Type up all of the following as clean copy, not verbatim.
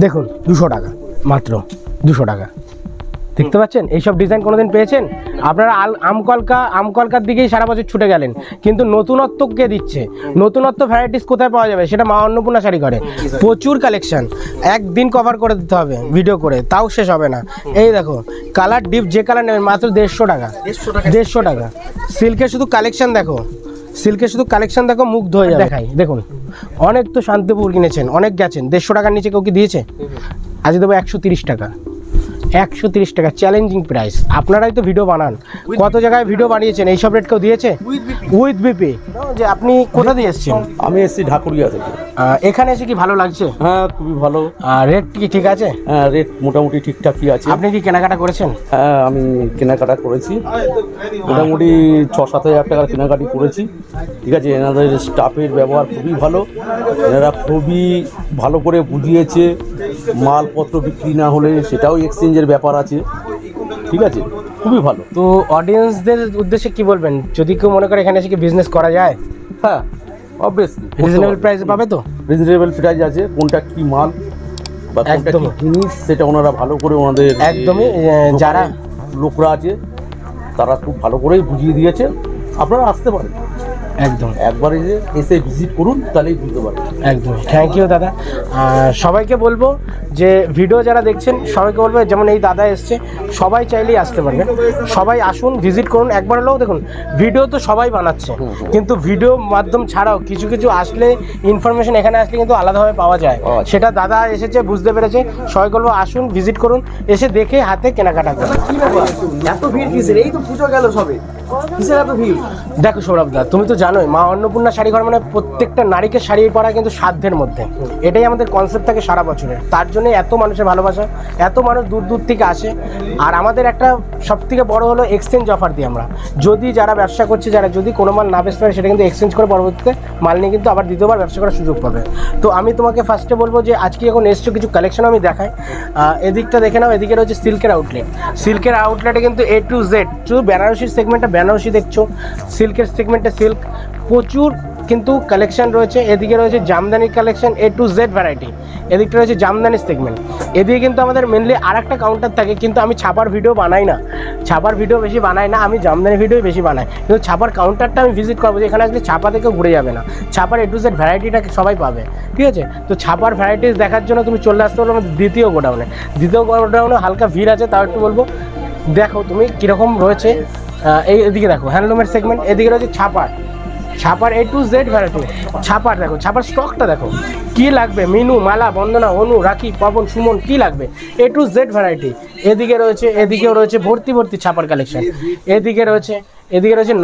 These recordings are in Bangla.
দেখুন 200 টাকা, মাত্র 200 টাকা। দেখতে পাচ্ছেন এইসব ডিজাইন কোনোদিন পেয়েছেন আপনারা? আমকলকার দিকেই সারা বছর ছুটে গেলেন, কিন্তু নতুনত্ব কে দিচ্ছে? নতুনত্ব ভ্যারাইটিস কোথায় পাওয়া যাবে? সেটা মা অন্নপূর্ণা শাড়ি ঘরে। প্রচুর কালেকশন, একদিন কভার করে দিতে হবে ভিডিও করে, তাও শেষ হবে না। এই দেখো কালার ডিপ, যে কালার নেবেন মাত্র 150 টাকা। 150 টাকা। সিল্কের শুধু কালেকশন দেখো, সিল্কের শুধু কালেকশন দেখো, মুগ্ধ হয়ে যাবে। দেখাই দেখুন, অনেক তো শান্তিপুর কিনেছেন, অনেক গেছেন। 150 টাকার নিচে কেউ কি দিয়েছে? আজ দেবো 130 টাকা। 130 টাকা চ্যালেঞ্জিং প্রাইস। আপনারাই তো ভিডিও বানান, কত জায়গায় ভিডিও বানিয়েছেন, এইসব রেট কেউ দিয়েছে? With BP. যে আপনি কোথা দিয়ে এসেছেন? আমি এসেছি ঢাকুরিয়া থেকে। এখানে এসে কি ভালো লাগছে? হ্যাঁ, খুবই ভালো। রেট কি ঠিক আছে? হ্যাঁ, রেট মোটামুটি ঠিকঠাকই আছে। আপনি কি কেনাকাটা করেছেন? হ্যাঁ, আমি কেনাকাটা করেছি, মোটামুটি 6-7 হাজার টাকার কেনাকাটি করেছি। ঠিক আছে, এনাদের স্টাফের ব্যবহার খুবই ভালো, এনারা খুবই ভালো করে বুঝিয়েছে। মালপত্র বিক্রি না হলে সেটাও এক্সচেঞ্জের ব্যাপার আছে। ঠিক আছে, খুবই ভালো। তো অডিয়েন্সদের উদ্দেশ্যে কি বলবেন? যদি কেউ মনে করে এখানে এসে কি বিজনেস করা যায়? হ্যাঁ, অবভিয়াসলি রিজনেবল প্রাইসে পাবে তো? রিজনেবল প্রাইস আছে, কোনটা কি মাল বা কোনটা কি জিনিস সেটা ওনারা ভালো করে ওনাদের একদমই যারা লোকরা আছে তারা খুব ভালো করেই বুঝিয়ে দিয়েছে। আপনারা আসতে পারেন, একদম একবার এসে ভিজিট করুন, তাহলেই বুঝতে পারবেন। একদম। থ্যাংক ইউ দাদা। সবাইকে বলবো যে ভিডিও যারা দেখছেন সবাইকে বলবো, যেমন এই দাদা এসছে, সবাই চাইলেই আসতে পারবেন। সবাই আসুন, ভিজিট করুন একবার হলেও। দেখুন ভিডিও তো সবাই বানাচ্ছে, কিন্তু ভিডিও মাধ্যম ছাড়াও কিছু কিছু আসলে ইনফরমেশন এখানে আসলে কিন্তু আলাদাভাবে পাওয়া যায়। সেটা দাদা এসেছে, বুঝতে পেরেছে। সবাই বলবো আসুন, ভিজিট করুন, এসে দেখে হাতে কেনাকাটা করুন। এত ভিড় কিসের? এই তো পুজো গেল সবে, কিসের এত ভিড়? দেখো সৌরভ দা, তুমি তো জানোই মা অন্নপূর্ণা শাড়ি ঘর মানে প্রত্যেকটা নারীকে শাড়ি পরা কিন্তু সাধ্যের মধ্যে। এটাই আমাদের কনসেপ্ট থাকে সারা বছরের। তার জন্য এত মানুষের ভালোবাসা, এত মানুষ দূর দূর থেকে আসে। আর আমাদের একটা সবথেকে বড় হলো এক্সচেঞ্জ অফার দিই আমরা। যদি যারা ব্যবসা করছে, যারা যদি কোনো মাল না বেচতে পারে, সেটা কিন্তু এক্সচেঞ্জ করে পরবর্তীতে মাল নিয়ে কিন্তু আবার দ্বিতীয়বার ব্যবসা করার সুযোগ পাবে। তো আমি তোমাকে ফার্স্টে বলবো যে আজকে যখন এসছো কিছু কালেকশন আমি দেখাই। এদিকটা দেখে নাও, এদিকে রয়েছে সিল্কের আউটলেট। সিল্কের আউটলেটে কিন্তু A to Z, শুধু বেনারসির সেগমেন্টটা বেনারসি দেখছো, সিল্কের সেগমেন্টে সিল্ক প্রচুর কিন্তু কালেকশন রয়েছে। এদিকে রয়েছে জামদানির collection, A to Z variety. এদিকটা রয়েছে জামদানির সেগমেন্ট। এদিকে কিন্তু আমাদের মেনলি আর একটা কাউন্টার থাকে, কিন্তু আমি ছাপার ভিডিও বানাই না, ছাপার ভিডিও বেশি বানাই না, আমি জামদানি ভিডিও বেশি বানাই। কিন্তু ছাপার কাউন্টারটা আমি ভিজিট করবো, যে এখানে আসলে ছাপা থেকে ঘুরে যাবে না, ছাপার A to Z ভ্যারাইটিটাকে সবাই পাবে। ঠিক আছে, তো ছাপার ভ্যারাইটিস দেখার জন্য তুমি চলে আসতে পারো আমাদের দ্বিতীয় গোডাউনে। দ্বিতীয় গোডাউনে হালকা ভিড় আছে, তাও একটু বলবো দেখো তুমি কীরকম রয়েছে। এদিকে দেখো হ্যান্ডলুমের সেগমেন্ট, এদিকে রয়েছে ছাপার A to Z ভ্যারাইটি। ছাপার দেখো, ছাপার স্টকটা দেখো, কি লাগবে মিনু, মালা, বন্দনা, অনু, রাখি, পবন, সুমন, কি লাগবে A to Z ভ্যারাইটি। এদিকে রয়েছে, এদিকেও রয়েছে ভর্তি ভর্তি ছাপার কালেকশন। এদিকে রয়েছে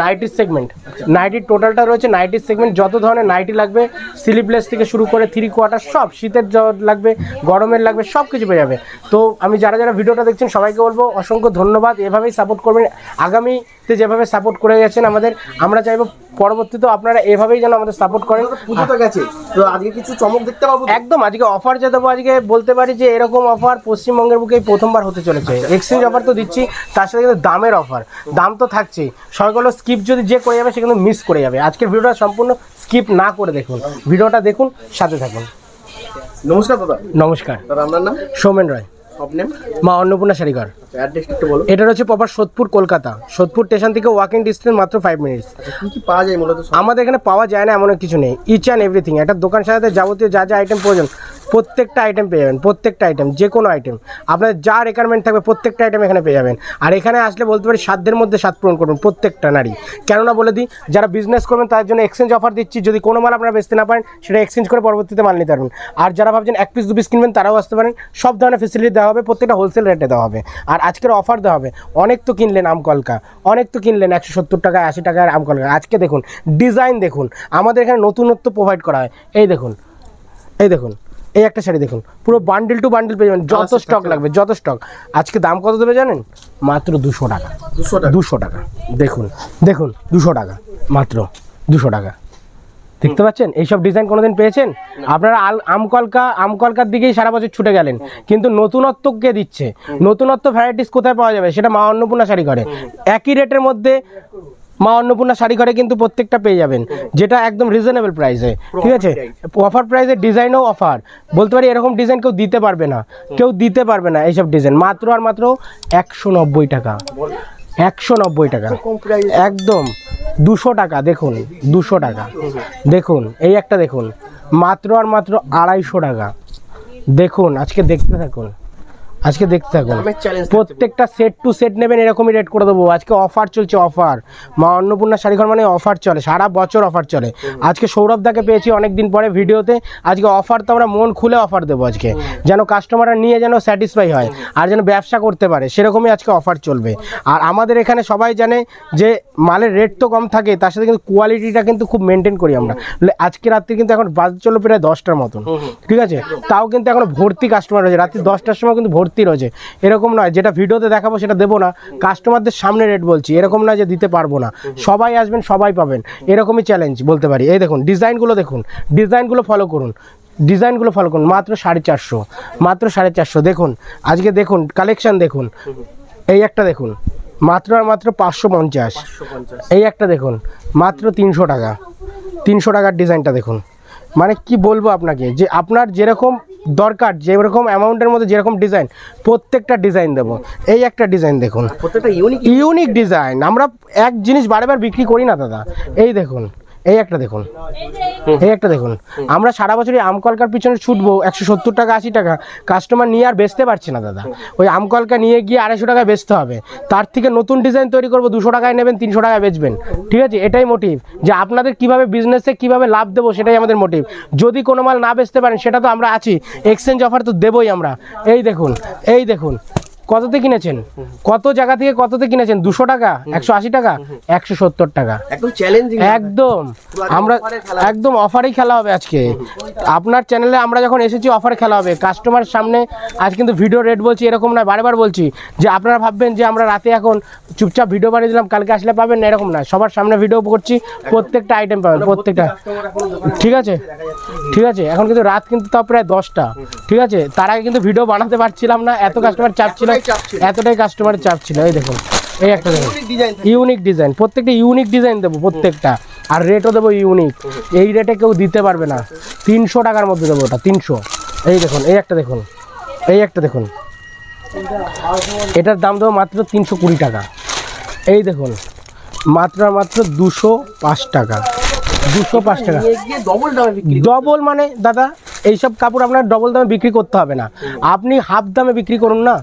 নাইটির সেগমেন্ট। নাইটির টোটালটা রয়েছে নাইটির সেগমেন্ট। যত ধরনের নাইটি লাগবে, স্লিভলেস থেকে শুরু করে 3/4 সব, শীতের লাগবে, গরমের লাগবে, সব কিছু পেয়ে যাবে। তো আমি যারা যারা ভিডিওটা দেখছেন সবাইকে বলবো অসংখ্য ধন্যবাদ। এভাবেই সাপোর্ট করবেন, আগামীতে যেভাবে সাপোর্ট করে গেছেন আমাদের, আমরা চাইবো পরবর্তীতেও আপনারা এভাবেই যেন আমাদের সাপোর্ট করেন। পুজো তো গেছে, তো আজকে কিছু চমক দেখতে পাবো একদম। আজকে অফার যে দেবো, আজকে বলতে পারি যে এরকম অফার পশ্চিমবঙ্গের বুকেই প্রথমবার হতে চলেছে। এক্সচেঞ্জ অফার তো দিচ্ছি, তার সাথে কিন্তু দামের অফার, দাম তো থাকছেই। সবাইগুলো স্কিপ যদি যে করে যাবে সে কিন্তু মিস করে যাবে। আজকের ভিডিওটা সম্পূর্ণ স্কিপ না করে দেখুন, ভিডিওটা দেখুন, সাথে থাকুন। নমস্কার দাদা। নমস্কার দাদা, আপনার নাম? সৌমেন রায়, সব নেম? মা অন্নপূর্ণা শাড়িঘর। অ্যাড্রেসটা একটু বলো। এটা হচ্ছে প্রপার সোদপুর, কলকাতা। সোদপুর স্টেশন থেকে ওয়াকিং ডিস্টেন্স মাত্র 5 মিনিটস। কি কি পাওয়া যায় মূলত? আমাদের এখানে পাওয়া যায় না এমন কিছু নেই, ইচ অ্যান্ড এভরিথিং। একটা দোকান সাজাতে যাবতীয় যা যা আইটেম প্রয়োজন প্রত্যেকটা আইটেম পেয়ে যাবেন। প্রত্যেকটা আইটেম, যে কোনো আইটেম আপনার যা রিকোয়ারমেন্ট থাকবে প্রত্যেকটা আইটেম এখানে পেয়ে যাবেন। আর এখানে আসলে বলতে পারি সাধ্যের মধ্যে স্বাদ পূরণ করবেন প্রত্যেকটা নারী। কেননা বলে দিই, যারা বিজনেস করবেন তার জন্য এক্সচেঞ্জ অফার দিচ্ছি। যদি কোনো মাল আপনারা বেচতে না পারেন, সেটা এক্সচেঞ্জ করে পরবর্তীতে মাল নিতে পারবেন। আর যারা ভাবছেন 1 পিস 2 পিস কিনবেন, তারাও আসতে পারেন। সব ধরনের ফেসিলিটি দেওয়া হবে, প্রত্যেকটা হোলসেল রেটে দেওয়া হবে। আর আজকের অফার দেওয়া হবে। অনেক তো কিনলেন আমকলকা, অনেক তো কিনলেন 170 টাকায় 80 টাকার আমকলকা। আজকে দেখুন ডিজাইন, দেখুন আমাদের এখানে নতুনত্ব প্রোভাইড করা হয়। এই দেখুন, এই দেখুন, এই একটা শাড়ি দেখুন, পুরো বান্ডিল টু বান্ডিল পেয়ে যাবেন, যত স্টক লাগবে যত স্টক। আজকে দাম কত দেবে জানেন? মাত্র 200 টাকা। 200 টাকা। দেখুন দেখুন, 200 টাকা, মাত্র 200 টাকা। দেখতে পাচ্ছেন এইসব ডিজাইন কোনোদিন পেয়েছেন আপনারা? আমকলকার দিকেই সারা বছর ছুটে গেলেন, কিন্তু নতুনত্ব কে দিচ্ছে? নতুনত্ব ভ্যারাইটিস কোথায় পাওয়া যাবে? সেটা মা অন্নপূর্ণা শাড়ি ঘরে। একই রেটের মধ্যে মা অন্নপূর্ণা শাড়ি ঘরে কিন্তু প্রত্যেকটা পেয়ে যাবেন, যেটা একদম রিজনেবল প্রাইসে, ঠিক আছে, অফার প্রাইসে, ডিজাইনও অফার, বলতে পারি এরকম ডিজাইন কেউ দিতে পারবে না, কেউ দিতে পারবে না এইসব ডিজাইন, মাত্র আর মাত্র 190 টাকা, 190 টাকা, একদম 200 টাকা, দেখুন 200 টাকা, দেখুন এই একটা দেখুন মাত্র আর মাত্র 250 টাকা, দেখুন আজকে দেখতে থাকুন, আজকে দেখতে থাকুন, প্রত্যেকটা সেট টু সেট নেবেন এরকমই রেট করে দেবো। আজকে অফার চলছে, অফার, মা অন্নপূর্ণা শাড়িঘর মানে অফার চলে, সারা বছর অফার চলে। আজকে সৌরভ দাকে পেয়েছি অনেক দিন পরে ভিডিওতে, আজকে অফার তো আমরা মন খুলে অফার দেবো আজকে, যেন কাস্টমাররা নিয়ে যেন স্যাটিসফাই হয় আর যেন ব্যবসা করতে পারে, সেরকমই আজকে অফার চলবে। আর আমাদের এখানে সবাই জানে যে মালের রেট তো কম থাকে, তার সাথে কিন্তু কোয়ালিটিটা কিন্তু খুব মেনটেন করি আমরা। আজকে রাত্রে কিন্তু এখন বাজে চলো প্রায় 10টার মতন, ঠিক আছে, তাও কিন্তু এখন ভর্তি কাস্টমার রয়েছে, রাত্রি 10টার সময় কিন্তু ভর্তি রয়েছে। এরকম নয় যেটা ভিডিওতে দেখাবো সেটা দেবো না, কাস্টমারদের সামনে রেট বলছি, এরকম নয় যে দিতে পারবো না, সবাই আসবেন সবাই পাবেন, এরকমই চ্যালেঞ্জ বলতে পারি। এই দেখুন ডিজাইনগুলো, দেখুন ডিজাইনগুলো ফলো করুন, ডিজাইনগুলো ফলো করুন, মাত্র 450, মাত্র 450, দেখুন আজকে দেখুন কালেকশন দেখুন, এই একটা দেখুন মাত্র আর মাত্র 550, এই একটা দেখুন মাত্র 300 টাকা, 300 টাকার ডিজাইনটা দেখুন, মানে কি বলবো আপনাকে, যে আপনার যেরকম দরকার, যেরকম অ্যামাউন্টের মধ্যে যেরকম ডিজাইন, প্রত্যেকটা ডিজাইন দেবো। এই একটা ডিজাইন দেখুন, প্রত্যেকটা ইউনিক ডিজাইন, আমরা এক জিনিস বারবার বিক্রি করি না দাদা। এই দেখুন, এই একটা দেখুন, এই একটা দেখুন, আমরা সারা বছরই আমকলকার পিছনে ছুটবো 170 টাকা 80 টাকা, কাস্টমার নিয়ে আর বেচতে পারছে না দাদা, ওই আমকলকা নিয়ে গিয়ে 250 টাকায় বেচতে হবে, তার থেকে নতুন ডিজাইন তৈরি করবো, 200 টাকায় নেবেন 300 টাকায় বেচবেন, ঠিক আছে, এটাই মোটিভ, যে আপনাদের কিভাবে বিজনেসে কিভাবে লাভ দেবো সেটাই আমাদের মোটিভ। যদি কোনো মাল না বেচতে পারেন সেটা তো আমরা আছি, এক্সচেঞ্জ অফার তো দেবোই আমরা। এই দেখুন, এই দেখুন কততে কিনেছেন, কত জায়গা থেকে কততে কিনেছেন, 200 টাকা, 180 টাকা, 170 টাকা, একদম চ্যালেঞ্জিং, একদম আমরা একদম অফারেই খেলা হবে আজকে। আপনার চ্যানেলে আমরা যখন এসেছি অফারে খেলা হবে, কাস্টমার সামনে। আজ কিন্তু ভিডিও রেট বলছি এরকম নয়, বারবার বলছি যে আপনারা ভাববেন যে আমরা রাতে এখন চুপচাপ ভিডিও বানিয়ে দিলাম কালকে আসলে পাবেন না, এরকম না, সবার সামনে ভিডিও করছি, প্রত্যেকটা আইটেম পাবেন, প্রত্যেকটা, ঠিক আছে, ঠিক আছে। এখন কিন্তু রাত কিন্তু তাও প্রায় 10টা, ঠিক আছে, তার আগে কিন্তু ভিডিও বানাতে পারছিলাম না, এত কাস্টমার চাপ ছিল, এতটাই কাস্টমারের চাপ ছিল। এই দেখুন, এই একটা দেখুন ইউনিক ডিজাইন, প্রত্যেকটা ইউনিক ডিজাইন দেবো প্রত্যেকটা, আর রেটও দেবো ইউনিক, এই রেটে কেউ দিতে পারবে না, 300 টাকার মধ্যে দেবো ওটা, 300। এই দেখুন, এই একটা দেখুন, এই একটা দেখুন, এটার দাম দেবো মাত্র 320 টাকা। এই দেখুন মাত্র মাত্র 205 টাকা, 205 টাকা, ডবল মানে দাদা এইসব কাপড় আপনার ডবল দামে বিক্রি করতে হবে না, আপনি হাফ দামে বিক্রি করুন না,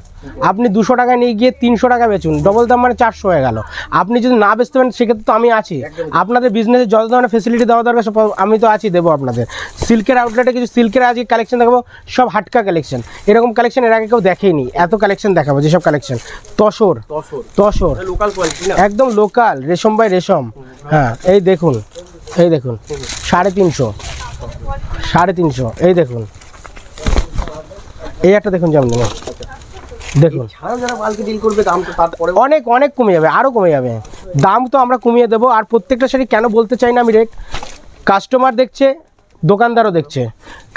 আপনি 200 টাকা নিয়ে গিয়ে 300 টাকা বেচুন, ডবল দাম মানে 400 হয়ে গেল। আপনি যদি না বেচতে পারেন সেক্ষেত্রে তো আমি আছি, আপনাদের বিজনেসে যত ধরনের ফেসিলিটি দেওয়া দরকার সব আমি তো আছি, দেবো আপনাদের। সিল্কের আউটলেটে কিছু সিল্কের আজকে কালেকশন দেখাবো, সব হাটকা কালেকশন, এরকম কালেকশন এর আগে কেউ দেখেনি, এত কালেকশন দেখাবো, যেসব collection tussar, tussar local quality না, একদম লোকাল, রেশম বাই রেশম। হ্যাঁ এই দেখুন, এই দেখুন 350, 350, এই দেখুন, এই একটা দেখুন যেমন দেখুন, ছাড়াও যারা মালকে ডিল করবে দাম তো তারপরে অনেক অনেক কমে যাবে, আরও কমে যাবে, দাম তো আমরা কমিয়ে দেবো। আর প্রত্যেকটা শাড়ি কেন বলতে চাই না আমি রেট, কাস্টমার দেখছে, দোকানদারও দেখছে,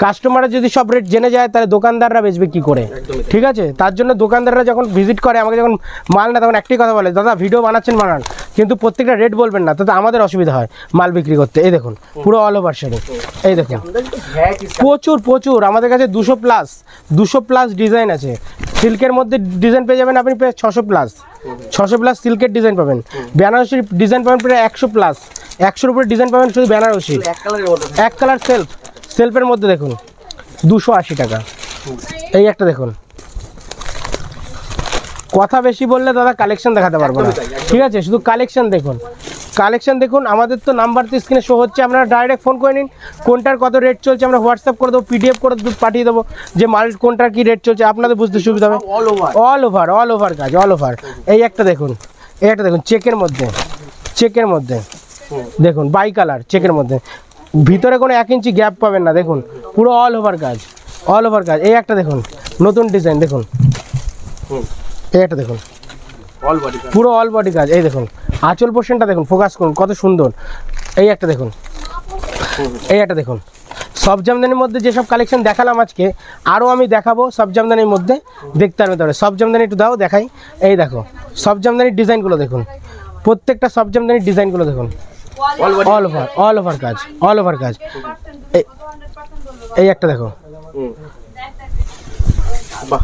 কাস্টমাররা যদি সব রেট জেনে যায় তাহলে দোকানদাররা বেচবে কি করে, ঠিক আছে, তার জন্য দোকানদাররা যখন ভিজিট করে আমাকে, যখন মাল না তখন একটাই কথা বলে, দাদা ভিডিও বানাচ্ছেন বানান কিন্তু প্রত্যেকটা রেট বলবেন না, তাতে আমাদের অসুবিধা হয় মাল বিক্রি করতে। এই দেখুন পুরো অল ওভার শাড়ি, এই দেখুন প্রচুর প্রচুর আমাদের কাছে 200 প্লাস ডিজাইন আছে, সিল্কের মধ্যে ডিজাইন পেয়ে যাবেন আপনি প্রায় 600 প্লাস সিল্কের ডিজাইন পাবেন, বেনারসির ডিজাইন পাবেন প্রায় 100 প্লাস, 100-র উপরে ডিজাইন পাবেন শুধু বেনারসি, এক কালার সেলফের মধ্যে দেখুন 280 টাকা। এই একটা দেখুন, কথা বেশি বললে দাদা কালেকশন দেখাতে পারবো না, ঠিক আছে, শুধু কালেকশন দেখুন, কালেকশন দেখুন। আমাদের তো নাম্বার তো স্ক্রিনে শো হচ্ছে, আপনারা ডাইরেক্ট ফোন করে নিন, কোনটার কত রেট চলছে আমরা হোয়াটসঅ্যাপ করে দেবো, পিডিএফ করে পাঠিয়ে দেবো, যে মাল কোনটার কি রেট চলছে আপনাদের বুঝতে সুবিধা হবে। অল ওভার কাজ, অল ওভার। এই একটা দেখুন, এই একটা দেখুন চেকের মধ্যে দেখুন, বাই কালার চেকের মধ্যে, ভিতরে কোনো 1 ইঞ্চি গ্যাপ পাবেন না, দেখুন পুরো অল ওভার কাজ। এই একটা দেখুন নতুন ডিজাইন, দেখুন এই একটা দেখুন পুরো অল বডি কাজ। এই দেখুন আঁচল পোর্শনটা দেখুন, ফোকাস করুন কত সুন্দর। এই একটা দেখুন, এই একটা দেখুন, সব জামদানির মধ্যে যেসব কালেকশন দেখালাম আজকে আরও আমি দেখাবো সব জামদানির মধ্যে, দেখতে পারবে তবে সব জামদানি একটু দাও দেখাই। এই দেখো সব জামদানির ডিজাইনগুলো দেখুন, প্রত্যেকটা সব জামদানি ডিজাইনগুলো দেখুন, অল ওভার কাজ, অল ওভার কাজ। এই একটা দেখো, বাহ,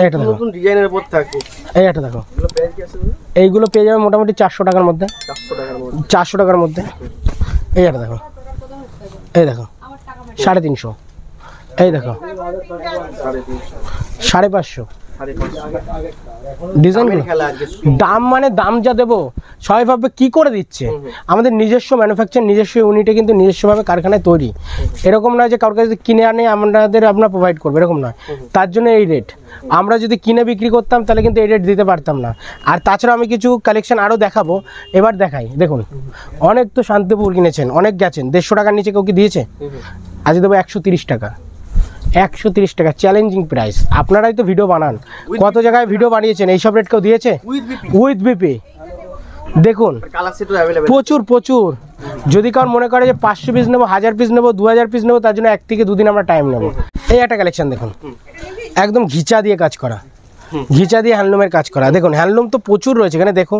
এইটা দেখো, নতুন ডিজাইনের উপর থাকে। এই একটা দেখো, এগুলো প্রাইস কি আছে দাদা? এইগুলো পেয়ে যাবে মোটামুটি 400 টাকার মধ্যে, 400 টাকার মধ্যে। 400 টাকার মধ্যে। এই একটা দেখো, এই দেখো 350, এই দেখো 550, ডিজাইন খেলা আজকে দাম মানে দাম যা দেবো সবাই ভাববে কি করে দিচ্ছে। আমাদের নিজস্ব ম্যানুফ্যাকচার, নিজস্ব ইউনিটে কিন্তু নিজস্বভাবে কারখানায় তৈরি। এরকম নয় যে কারোর কাছে কিনে আনে আমরা প্রোভাইড করবো, এরকম নয়। তার জন্য এই রেট। আমরা যদি কিনে বিক্রি করতাম তাহলে কিন্তু এই রেট দিতে পারতাম না। আর তাছাড়া আমি কিছু কালেকশন আরও দেখাবো, এবার দেখাই। দেখুন অনেক তো শান্তিপুর কিনেছেন, অনেক গেছেন, 150 টাকার নিচে কেউ কি দিয়েছে? আজ দেবো 130 টাকা, 130 টাকা, চ্যালেঞ্জিং প্রাইস। আপনারাই তো ভিডিও বানান, কত জায়গায় ভিডিও বানিয়েছেন, এইসব রেট কেউ দিয়েছে? With BP. দেখুন কালার সেটও अवेलेबल, প্রচুর প্রচুর। যদি কারোর মনে করে যে 500 পিস নেবো, 1000 পিস নেবো, 2000 পিস নেবো, তার জন্য 1 থেকে 2 দিন আমরা টাইম নেবো। এই একটা কালেকশন দেখুন, একদম ঘিচা দিয়ে কাজ করা, ঘিচা দিয়ে হ্যান্ডলুমের কাজ করা। দেখুন হ্যান্ডলুম তো প্রচুর রয়েছে এখানে। দেখুন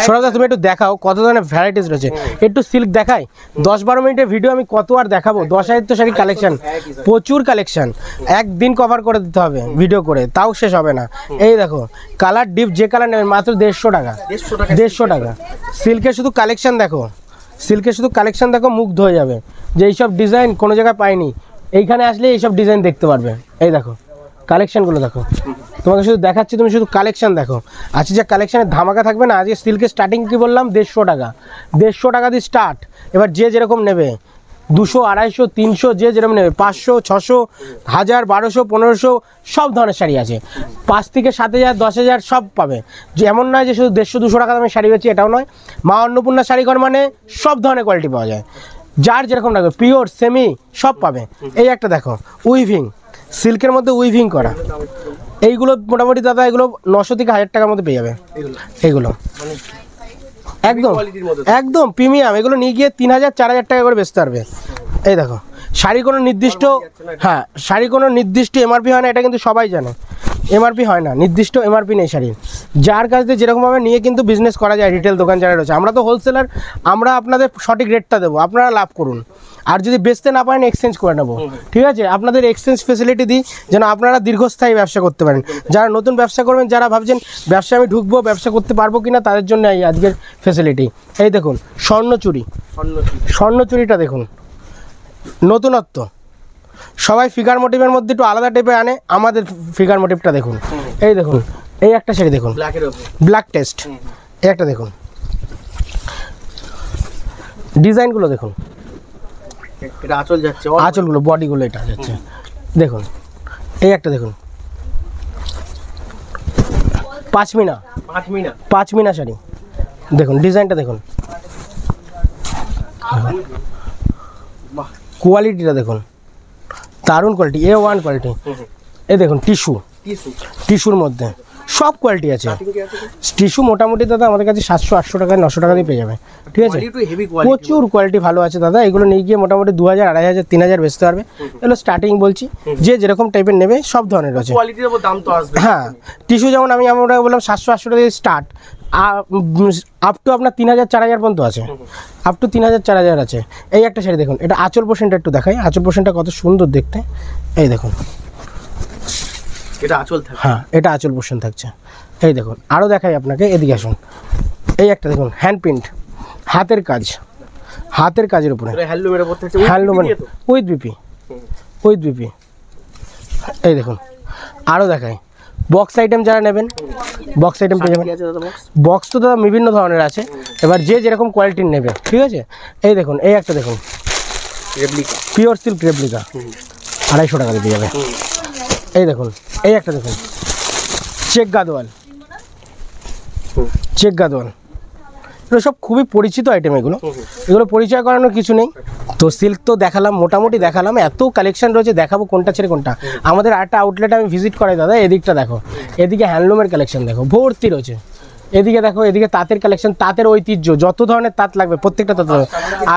সরাসরি তুমি একটু দেখাও কত ধরনের ভ্যারাইটিস রয়েছে। একটু সিল্ক দেখাই, 10-12 মিনিটের ভিডিও আমি কত আর দেখাবো। 10,000 তো শাড়ি কালেকশন, প্রচুর কালেকশন, একদিন কভার করে দিতে হবে ভিডিও করে, তাও শেষ হবে না। এই দেখো কালার ডিপ, যে কালার নেবেন মাত্র 150 টাকা, 150 টাকা। সিল্কের শুধু কালেকশন দেখো, সিল্কের শুধু কালেকশন দেখো, মুগ্ধ হয়ে যাবে যে এইসব ডিজাইন কোনো জায়গায় পাইনি। এইখানে আসলে এইসব ডিজাইন দেখতে পারবে। এই দেখো কালেকশনগুলো দেখো, তোমাকে শুধু দেখাচ্ছি, তুমি শুধু কালেকশন দেখো। আজকে যে কালেকশানের ধামাকা থাকবে না, আজকে সিল্কের স্টার্টিং কি বললাম 150 টাকা, 150 টাকা দিয়ে স্টার্ট। এবার যে যেরকম নেবে, 200, 250, 300, যে যেরকম নেবে, 500, 600, 1000, 1200, 1500 সব ধরনের শাড়ি আছে। 5 থেকে 7,000, 10,000 সব পাবে। যে এমন নয় যে শুধু 150-200 টাকা দামে শাড়ি বেচি, এটাও নয়। মা অন্নপূর্ণা শাড়িঘর মানে সব ধরনের কোয়ালিটি পাওয়া যায়, যার যেরকম লাগবে, পিওর সেমি সব পাবে। এই একটা দেখো উইভিং, সিল্কের মধ্যে উইভিং করা, এইগুলো মোটামুটি দাদা এগুলো 900 থেকে 1000 টাকার মধ্যে পেয়ে যাবে। এইগুলো একদম একদম প্রিমিয়াম, এগুলো নিয়ে গিয়ে 3,000, 4,000 টাকা করে বেচতে পারবে। এই দেখো শাড়ি কোনো নির্দিষ্ট, হ্যাঁ শাড়ি কোনো নির্দিষ্ট এমআরপি হয় না, এটা কিন্তু সবাই জানে। এমআরপি হয় না, নির্দিষ্ট এমআরপি নেই শাড়ির। যার কাছ থেকে যেরকমভাবে নিয়ে কিন্তু বিজনেস করা যায়, রিটেল দোকান যারা রয়েছে। আমরা তো হোলসেলার, আমরা আপনাদের সঠিক রেটটা দেবো, আপনারা লাভ করুন। আর যদি বেচতে না পারেন এক্সচেঞ্জ করে নেবো, ঠিক আছে? আপনাদের এক্সচেঞ্জ ফেসিলিটি দিই যেন আপনারা দীর্ঘস্থায়ী ব্যবসা করতে পারেন। যারা নতুন ব্যবসা করবেন, যারা ভাবছেন ব্যবসা আমি ঢুকবো, ব্যবসা করতে পারবো কিনা, তাদের জন্য এই আজকের ফেসিলিটি। এই দেখুন স্বর্ণচুরি, স্বর্ণচুরিটা দেখুন, নতুনত্ব। সবাই ফিগার মোটিভের মধ্যে একটু আলাদা টাইপের আনে, আমাদের ফিগার মোটিভটা দেখুন। এই দেখুন এই একটা শাড়ি দেখুন, ব্ল্যাক টেস্ট। এই একটা দেখুন, ডিজাইনগুলো দেখুন, এটা আঁচল যাচ্ছে, আঁচলগুলো, বডিগুলো এটা যাচ্ছে দেখুন। এই একটা দেখুন, পাঁচমিনা শাড়ি দেখুন, ডিজাইনটা দেখুন, কোয়ালিটিটা দেখুন, দারুণ কোয়ালিটি, A1 কোয়ালিটি। এই দেখুন টিস্যুর মধ্যে সব কোয়ালিটি আছে। টিস্যু মোটামুটি দাদা আমাদের কাছে 700-800 টাকা, 900 টাকা দিয়ে পেয়ে যাবে, ঠিক আছে? প্রচুর কোয়ালিটি ভালো আছে দাদা। এগুলো নিয়ে গিয়ে মোটামুটি 2,000, 2,500, 3,000 বেচতে পারবে। এগুলো স্টার্টিং বলছি, যে যেরকম টাইপের নেবে সব ধরনের আছে। হ্যাঁ টিস্যু যেমন আমি আমরা বললাম 700-800 টাকা দিয়ে স্টার্ট, আপ টু আপনার 3,000, 4,000 পর্যন্ত আছে, আপ টু 3,000, 4,000 আছে। এই একটা শাড়ি দেখুন, এটা আঁচল পোর্শনটা একটু দেখাই, আঁচল পোর্শনটা কত সুন্দর দেখতে। এই দেখুন এটা আঁচল থাকে, হ্যাঁ এটা আঁচল পোর্শন থাকছে। এই দেখুন আরও দেখাই আপনাকে, এদিকে আসুন। এই একটা দেখুন হ্যান্ড প্রিন্ট, হাতের কাজ, হাতের কাজের উপরে, handloom with BP, with BP. এই দেখুন আরও দেখাই, বক্স আইটেম যারা নেবেন, বক্স আইটেম পেয়ে যাবেন। বক্স তো দাদা বিভিন্ন ধরনের আছে, এবার যে যেরকম কোয়ালিটির নেবে, ঠিক আছে? এই দেখুন এই একটা দেখুন, পিওর সিল্ক রেপ্লিকা, 250 টাকা দিয়ে পেয়ে যাবে। এই দেখুন এই একটা দেখুন, চেক গাদোয়াল, চেক গাদোয়াল, এগুলো সব খুবই পরিচিত আইটেম। এগুলো এগুলো পরিচয় করানোর কিছু নেই। তো সিল্ক তো দেখালাম, মোটামুটি দেখালাম, এত কালেকশন রয়েছে, দেখাবো কোনটা ছেড়ে কোনটা। আমাদের আরেকটা আউটলেট আমি ভিজিট করাই দাদা, এদিকটা দেখো, এদিকে হ্যান্ডলুমের কালেকশন দেখো, ভর্তি রয়েছে। এদিকে দেখো, এদিকে তাঁতের কালেকশন, তাঁতের ঐতিহ্য, যত ধরনের তাঁত লাগবে প্রত্যেকটা তাঁত।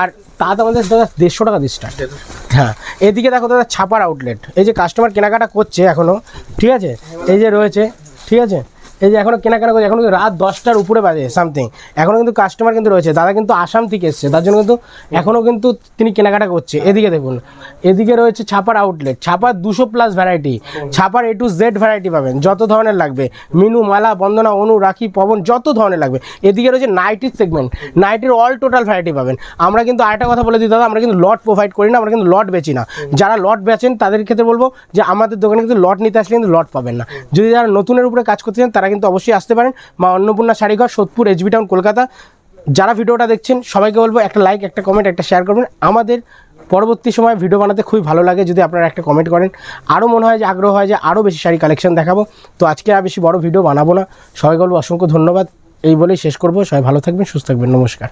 আর তাঁত আমাদের দাদা 150 টাকা দিয়ে স্টার্ট। হ্যাঁ এদিকে দেখো দাদা ছাপার আউটলেট, এই যে কাস্টমার কেনাকাটা করছে এখনও, ঠিক আছে? এই যে রয়েছে, ঠিক আছে? এই যে এখনো কেনাকাটা করছে, এখন রাত 10টার উপরে বাজে সামথিং, এখনো কিন্তু কাস্টমার কিন্তু রয়েছে। দাদা কিন্তু আসাম থেকে এসছে, তার জন্য কিন্তু এখনো কিন্তু তিনি কেনাকাটা করছে। এদিকে দেখুন, এদিকে রয়েছে ছাপার আউটলেট, ছাপার 200+ ভ্যারাইটি, ছাপার A to Z ভ্যারাইটি পাবেন, যত ধরনের লাগবে, মিনু, মালা, বন্দনা, অনু, রাখি, পবন, যত ধরনের লাগবে। এদিকে রয়েছে নাইটির সেগমেন্ট, নাইটির অল টোটাল ভ্যারাইটি পাবেন। আমরা কিন্তু আরেকটা কথা বলে দিই দাদা, আমরা কিন্তু লট প্রোভাইড করি না, আমরা কিন্তু লট বেচি না। যারা লট বেচেন তাদের ক্ষেত্রে বলবো যে আমাদের দোকানে কিন্তু লট নিতে আসলে কিন্তু লট পাবেন না। যদি যারা নতুনের উপরে কাজ করতে চান তারা কিন্তু অবশ্যই আসতে পারেন মা অন্নপূর্ণা শাড়িঘর, সোদপুর, HB টাউন, কলকাতা। যারা ভিডিওটা দেখছেন সবাইকে বলবো একটা লাইক, একটা কমেন্ট, একটা শেয়ার করবেন। আমাদের পরবর্তী সময় ভিডিও বানাতে খুবই ভালো লাগে যদি আপনারা একটা কমেন্ট করেন, আরও মনে হয় যে আগ্রহ হয় যে আরও বেশি শাড়ি কালেকশন দেখাবো। তো আজকে আর বেশি বড় ভিডিও বানাবো না, সবাইকে বলবো অসংখ্য ধন্যবাদ। এই বলেই শেষ করবো। সবাই ভালো থাকবেন, সুস্থ থাকবেন, নমস্কার।